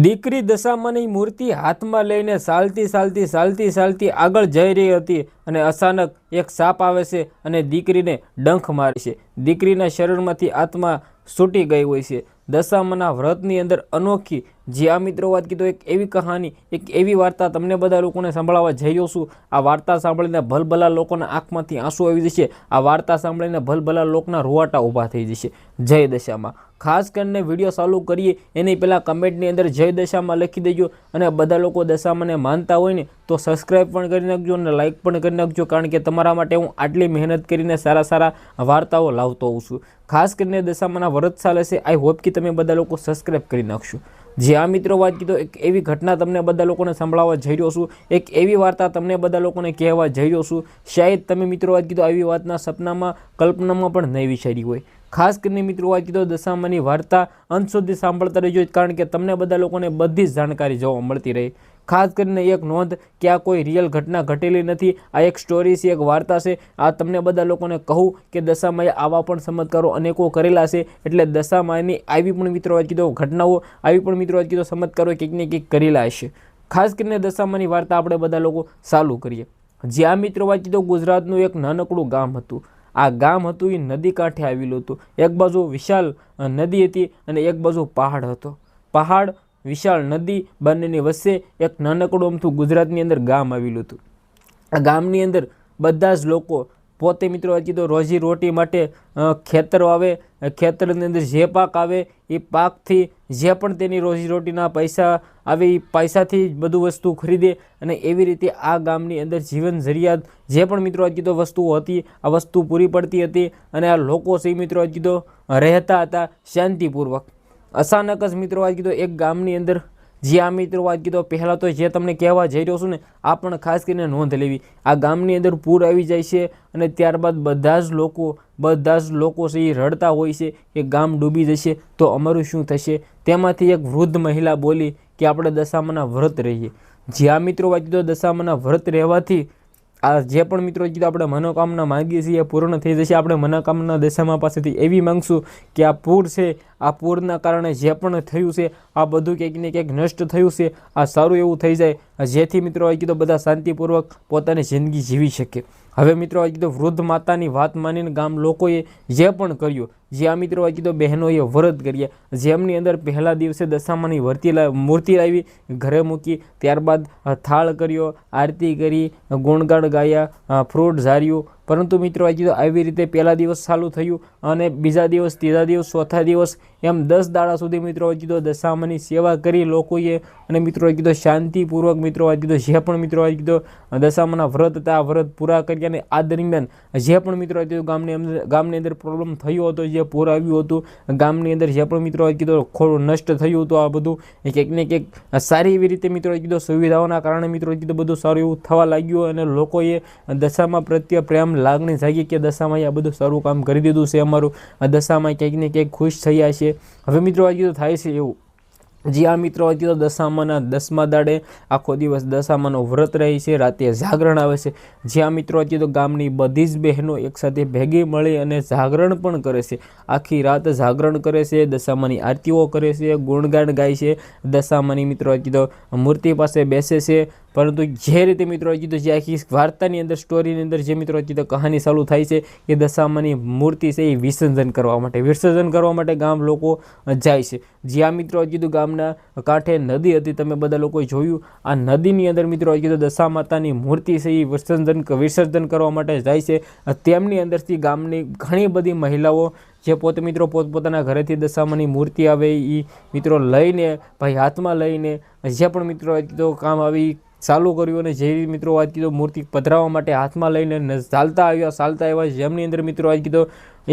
દીકરી દશામાની મૂર્તિ હાથમાં લઈને ચાલતી આગળ જઈ રહી હતી અને અચાનક એક સાપ આવે છે અને દીકરીને ડંખ મારે છે। દીકરીના શરીરમાંથી આત્મા છૂટી ગઈ હોય છે। દશામાના વ્રતની અંદર અનોખી જે આ મિત્રો વાત કીધો એક એવી કહાની, એક એવી વાર્તા તમને બધા લોકોને સંભળાવવા જઈ રહ્યો છું। આ વાર્તા સાંભળીને ભલભલા લોકોના આંખમાંથી આંસુ આવી જશે। આ વાર્તા સાંભળીને ભલભલા લોકોના રૂવાટા ઊભા થઈ જશે। જય દશામાં। ખાસ કરીને વિડીયો ચાલુ કરીએ એની પહેલાં કમેન્ટની અંદર જય દશામાં લખી દેજો અને બધા લોકો દશામાને માનતા હોય ને તો સબસ્ક્રાઈબ પણ કરી નાખજો અને લાઇક પણ કરી નાખજો, કારણ કે તમારા માટે હું આટલી મહેનત કરીને સારા વાર્તાઓ લાવતો હોઉં છું। ખાસ કરીને દશામાના વ્રત ચાલે છે, આઈ હોપ કે તમે બધા લોકો સબસ્ક્રાઈબ કરી નાખશો। જે આ મિત્રો વાત કીધો એક એવી ઘટના તમને બધા લોકોને સંભળાવવા જઈ રહ્યો છું, એક એવી વાર્તા તમને બધા લોકોને કહેવા જઈ રહ્યો છું। શાયદ તમે મિત્રો વાત કીધો આવી વાતના સપનામાં કલ્પનામાં પણ નહીં વિચારી હોય। ખાસ કરીને મિત્રો વાત કીધો દશામાની વાર્તા અંત સુધી સાંભળતા રહેજો, કારણ કે તમને બધા લોકોને બધી જ જાણકારી જોવા મળતી રહે। ખાસ કરીને એક નોંધ કે આ કોઈ રિયલ ઘટના ઘટેલી નથી, આ એક સ્ટોરી છે, એક વાર્તા છે। આ તમને બધા લોકોને કહું કે દશામાએ આવા પણ ચમત્કારો અનેકો કરેલા છે, એટલે દશામાની આવી પણ મિત્રો વાત કીધો ઘટનાઓ, આવી પણ મિત્રો વાત કીધો ચમત્કારો કંઈક ને કંઈક કરેલા હશે। ખાસ કરીને દશામાની વાર્તા આપણે બધા લોકો ચાલુ કરીએ। જે આ મિત્રો વાત કીધો ગુજરાતનું એક નાનકડું ગામ હતું। આ ગામ હતું એ નદી કાંઠે આવેલું હતું। એક બાજુ વિશાળ નદી હતી અને એક બાજુ પહાડ હતો। પહાડ, વિશાળ નદી બંનેની વચ્ચે એક નાનકડું અમથું ગુજરાતની અંદર ગામ આવેલું હતું। આ ગામની અંદર બધા જ લોકો પોતે મિત્રો વાત કીધો રોજી રોટી માટે ખેતરો આવે, ખેતરની અંદર જે પાક આવે એ પાકથી જે પણ તેની રોજી રોટીના પૈસા આવે એ પૈસાથી જ બધું વસ્તુ ખરીદે અને એવી રીતે આ ગામની અંદર જીવન જરૂરિયાત જે પણ મિત્રો વાત કીધો વસ્તુઓ હતી આ વસ્તુ પૂરી પડતી હતી અને આ લોકો છે મિત્રો વાત કીધો રહેતા હતા શાંતિપૂર્વક। અચાનક જ મિત્રો વાત કીધો એક ગામની અંદર જે આ મિત્રો વાત કીધો પહેલાં તો જે તમને કહેવા જઈ રહ્યો છું ને આ પણ ખાસ કરીને નોંધ લેવી। આ ગામની અંદર પૂર આવી જાય છે અને ત્યારબાદ બધા જ લોકો છે એ રડતા હોય છે કે ગામ ડૂબી જશે તો અમારું શું થશે। તેમાંથી એક વૃદ્ધ મહિલા બોલી કે આપણે દશામાના વ્રત રહીએ। જે આ મિત્રો વાત કીધો દશામાના વ્રત રહેવાથી આ જે પણ મિત્રો કીધું આપણે મનોકામના માંગીએ છીએ એ પૂર્ણ થઈ જશે। આપણે મનોકામના દશામા પાસેથી એવી માંગશું કે આ પૂર છે, આ પૂરના કારણે જે પણ થયું છે આ બધું કંઈક ને કંઈક નષ્ટ થયું છે આ સારું એવું થઈ જાય, જેથી મિત્રો કીધું બધા શાંતિપૂર્વક પોતાની જિંદગી જીવી શકે। હવે મિત્રો કીધું વૃદ્ધ માતાની વાત માનીને ગામ લોકોએ જે પણ કર્યું, જે આ મિત્રો કીધું બહેનોએ વ્રત કર્યા, જેમની અંદર પહેલા દિવસે દશામાની મૂર્તિ લાવી ઘરે મૂકી, ત્યારબાદ થાળ કર્યો, આરતી કરી, ગુણગાન ગાયા, ફ્રૂટ ઝાર્યું। પરંતુ મિત્રો કીધું આવી રીતે પહેલા દિવસ ચાલુ થયું અને બીજા દિવસ, ત્રીજા દિવસ, ચોથા દિવસ એમ 10 દાડા સુધી મિત્રો કીધું દશામાની સેવા કરી લોકોએ અને મિત્રો કીધું શાંતિપૂર્વક મિત્રો કીધું જે પણ મિત્રો કીધું દશામાના વ્રત હતા આ વ્રત પૂરા કર્યા। અને આ દરમિયાન જે પણ મિત્રો કીધું ગામની અંદર પ્રોબ્લેમ થયો હતો, જે પૂર આવ્યું હતું ગામની અંદર, જે પણ મિત્રો કીધું ખોડું નષ્ટ થયું હતું, આ બધું કંઈક ને કંઈક સારી એવી રીતે મિત્રો કીધું સુવિધાઓના કારણે મિત્રો કીધું બધું સારું એવું થવા લાગ્યું અને લોકોએ દશામા પ્રત્યે પ્રેમ લાગણી જાગી કે દશામાએ આ બધું સારું કામ કરી દીધું છે, અમારું દશામાં કંઈક ને કંઈક ખુશ થયા છે। હવે મિત્રો કીધું થાય છે એવું જે આ મિત્રો કીધું દશામાના 10મા દાડે આખો દિવસ દશામાનો વ્રત રહે છે, રાતે જાગરણ આવે છે। જે આ મિત્રો કીધું ગામની બધી જ બહેનો એકસાથે ભેગી મળી અને જાગરણ પણ કરે છે, આખી રાત જાગરણ કરે છે, દશામાની આરતીઓ કરે છે, ગુણગાન ગાય છે, દશામાની મિત્રો કીધું મૂર્તિ પાસે બેસે છે। પરંતુ જે રીતે મિત્રો કીધું જે આખી વાર્તાની અંદર સ્ટોરીની અંદર જે મિત્રો કીધું કહાની ચાલુ થાય છે એ દશામાની મૂર્તિ છે એ વિસર્જન કરવા માટે ગામ લોકો જાય છે। જે આ મિત્રો કીધું ગામના કાંઠે નદી હતી, તમે બધા લોકોએ જોયું, આ નદીની અંદર મિત્રો કીધું દશા માતાની મૂર્તિ છે એ વિસર્જન કરવા માટે જાય છે। તેમની અંદરથી ગામની ઘણી બધી મહિલાઓ જે પોતે મિત્રો પોતપોતાના ઘરેથી દશામાની મૂર્તિ આવે એ મિત્રો લઈને ભાઈ હાથમાં લઈને જે પણ મિત્રો કીધું કામ આવી ચાલુ કર્યું અને જે મિત્રો વાત કીધું મૂર્તિ પધરાવવા માટે હાથમાં લઈને ચાલતા આવ્યા, જેમની અંદર મિત્રો વાત કીધું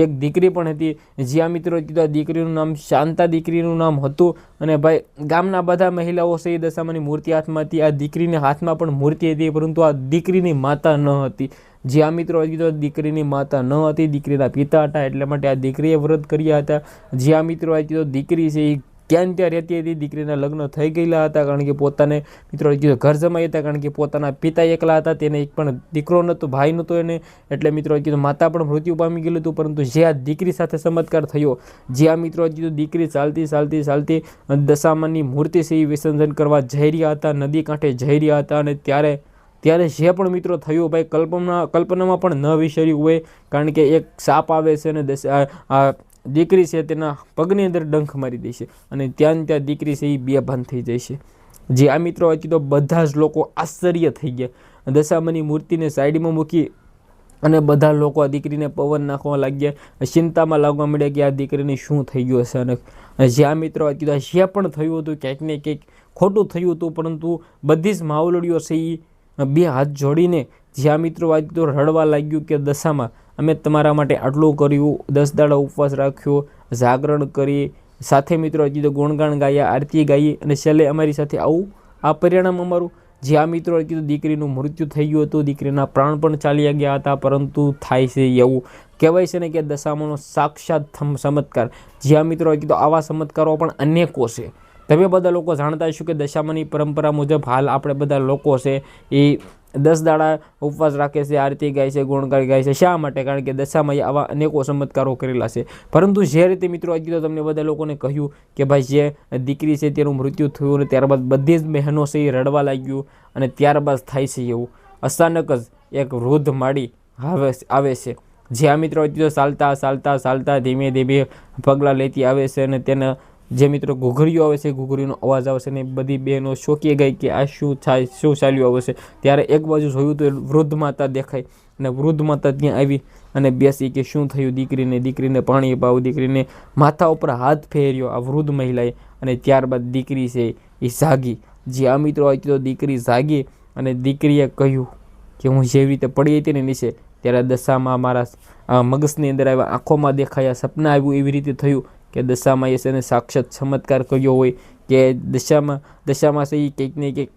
એક દીકરી પણ હતી। જે આ મિત્રો કીધું આ દીકરીનું નામ શાંતા દીકરીનું નામ હતું અને ભાઈ ગામના બધા મહિલાઓ છે એ દશામાની મૂર્તિ હાથમાં હતી, આ દીકરીના હાથમાં પણ મૂર્તિ હતી, પરંતુ આ દીકરીની માતા ન હતી। જે આ મિત્રો કીધું દીકરીની માતા ન હતી, દીકરીના પિતા હતા, એટલે માટે આ દીકરીએ વ્રત કર્યા હતા। જે આ મિત્રો કીધું દીકરી છે એ ત્યાં રહેતી હતી. દીકરીના લગ્ન થઈ ગયેલા હતા, કારણ કે પોતાને મિત્રો કીધું ઘર જમાઈ હતા, કારણ કે પોતાના પિતા એકલા હતા, તેને એક પણ દીકરો નહોતો, ભાઈ નહોતો એને, એટલે મિત્રો કીધું માતા પણ મૃત્યુ પામી ગયેલું હતું. પરંતુ જે આ દીકરી સાથે ચમત્કાર થયો, જે આ મિત્રો કીધું દીકરી ચાલતી દશામાની મૂર્તિ છે એ વિસર્જન કરવા જઈ રહ્યા હતા, નદી કાંઠે જઈ રહ્યા હતા, અને ત્યારે જે પણ મિત્રો થયું ભાઈ કલ્પનામાં પણ ન વિસર્યું હોય, કારણ કે એક સાપ આવે છે અને દીકરી છે તેના પગની અંદર ડંખ મારી દે છે, અને ત્યાં દીકરી છે એ બેભાન થઈ જાય છે. જે આ મિત્રો હતી તો બધા જ લોકો આશ્ચર્ય થઈ ગયા. દશામાની મૂર્તિને સાઈડમાં મૂકી અને બધા લોકો આ દીકરીને પવન નાખવા લાગ્યા, ચિંતામાં લાગવા મળ્યા કે આ દીકરીને શું થઈ ગયું અચાનક. જે આ મિત્રો હતી તો જે પણ થયું હતું ક્યાંક ને ક્યાંક ખોટું થયું હતું, પરંતુ બધી જ માવલડીઓ છે એ બે હાથ જોડીને જે આ મિત્રો વાત તો રડવા લાગ્યું કે દશામાં અમે તમારા માટે આટલું કર્યું, 10 દાડા ઉપવાસ રાખ્યો, જાગરણ કરી, સાથે મિત્રો હજી તો ગુણગાન ગાયા, આરતી ગાઈ, અને છેલ્લે અમારી સાથે આવું આ પરિણામ અમારું. જે આ મિત્રો કીધું દીકરીનું મૃત્યુ થઈ ગયું હતું, દીકરીના પ્રાણ પણ ચાલ્યા ગયા હતા, પરંતુ થાય છે એવું કહેવાય છે ને કે દશામાનો સાક્ષાત ચમત્કાર. જે આ મિત્રો કીધું આવા ચમત્કારો પણ અનેકો છે. તમે બધા લોકો જાણતા હશો કે દશામાની પરંપરા મુજબ હાલ આપણે બધા લોકો છે એ 10 દાડા ઉપવાસ રાખે છે, આરતી ગાય છે, ગુણગાન ગાય છે. શા માટે? કારણ કે દશામાએ આવા અનેકો ચમત્કારો કરેલા છે. પરંતુ જે રીતે મિત્રો આજે તો તમને બધા લોકોને કહ્યું કે ભાઈ જે દીકરી છે તેનું મૃત્યુ થયું, અને ત્યારબાદ બધી જ બહેનો છે એ રડવા લાગ્યું, અને ત્યારબાદ થાય છે એવું અચાનક જ એક વૃદ્ધ માળી આવે છે. જે આ મિત્રો આજે ચાલતા ધીમે પગલાં લેતી આવે છે, અને તેને જે મિત્રો ઘૂઘરીઓ આવે છે, ઘૂઘરીનો અવાજ આવે છે, અને બધી બહેનો ચોંકી ગઈ કે આ શું થાય, શું ચાલ્યું આવે છે. ત્યારે એક બાજુ જોયું તો વૃદ્ધ માતા દેખાય, અને વૃદ્ધ માતા ત્યાં આવી અને બેસી કે શું થયું દીકરીને પાણી પાવ, દીકરીને માથા ઉપર હાથ ફેર્યો આ વૃદ્ધ મહિલાએ, અને ત્યારબાદ દીકરી છે એ જાગી. જે આ મિત્રો હતી તો દીકરી જાગી, અને દીકરીએ કહ્યું કે હું જેવી રીતે પડી હતી ને નીચે, ત્યારે દશામાં મારા મગજની અંદર આવ્યા, આંખોમાં દેખાયા, સપના આવ્યું, એવી રીતે થયું કે દશામાં એને સાક્ષાત ચમત્કાર કર્યો હોય, કે દશામાં છે એ કંઈક ને કંઈક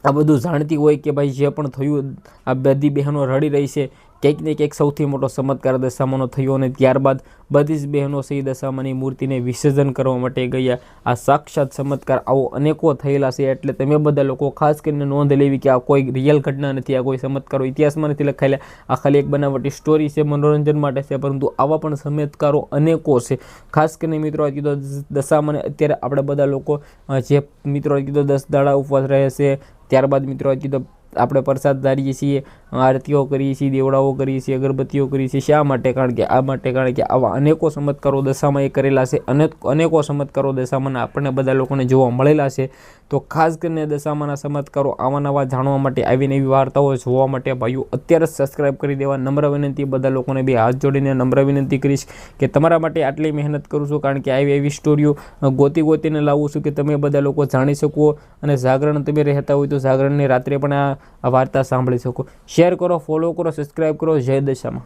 આ બધું જાણતી હોય કે ભાઈ જે પણ થયું આ બધી બહેનો રડી રહી છે, કંઈક ને કંઈક સૌથી મોટો ચમત્કાર દશામાનો થયો. અને ત્યારબાદ બધી જ બહેનો છે એ દશામાની મૂર્તિને વિસર્જન કરવા માટે ગયા. આ સાક્ષાત ચમત્કાર આવો અનેકો થયેલા છે. એટલે તમે બધા લોકો ખાસ કરીને નોંધ લેવી કે આ કોઈ રિયલ ઘટના નથી, આ કોઈ ચમત્કારો ઇતિહાસમાં નથી લખાયેલા, આ ખાલી એક બનાવટી સ્ટોરી છે, મનોરંજન માટે છે. પરંતુ આવા પણ ચમત્કારો અનેકો છે. ખાસ કરીને મિત્રો કીધો દશામાને અત્યારે આપણે બધા લોકો જે મિત્રો કીધો 10 દાડા ઉપવાસ રહે છે, ત્યારબાદ મિત્રો કીધો આપણે પ્રસાદ ધારીએ છીએ, આરતીઓ કરીએ છીએ, દેવડાઓ કરીએ છીએ, અગરબત્તીઓ કરીએ છીએ. શા માટે? કારણ કે આવા અનેકો ચમત્કારો દશામાએ કરેલા છે, અનેકો ચમત્કારો દશામાના આપણને બધા લોકોને જોવા મળેલા છે. તો ખાસ કરીને દશામાના ચમત્કારો આવા નવા જાણવા માટે, આવીને એવી વાર્તાઓ જોવા માટે ભાઈઓ અત્યારે જ સબસ્ક્રાઈબ કરી દેવા નમ્ર વિનંતી. બધા લોકોને બી હાથ જોડીને નમ્ર વિનંતી કરીશ કે તમારા માટે આટલી મહેનત કરું છું, કારણ કે આવી એવી સ્ટોરીઓ ગોતીને લાવું છું કે તમે બધા લોકો જાણી શકો, અને જાગરણ તમે રહેતા હોય તો જાગરણની રાત્રે પણ આ વાર્તા સાંભળી શકો. શેર કરો, ફોલો કરો, સબસ્ક્રાઈબ કરો. જય દશામાં.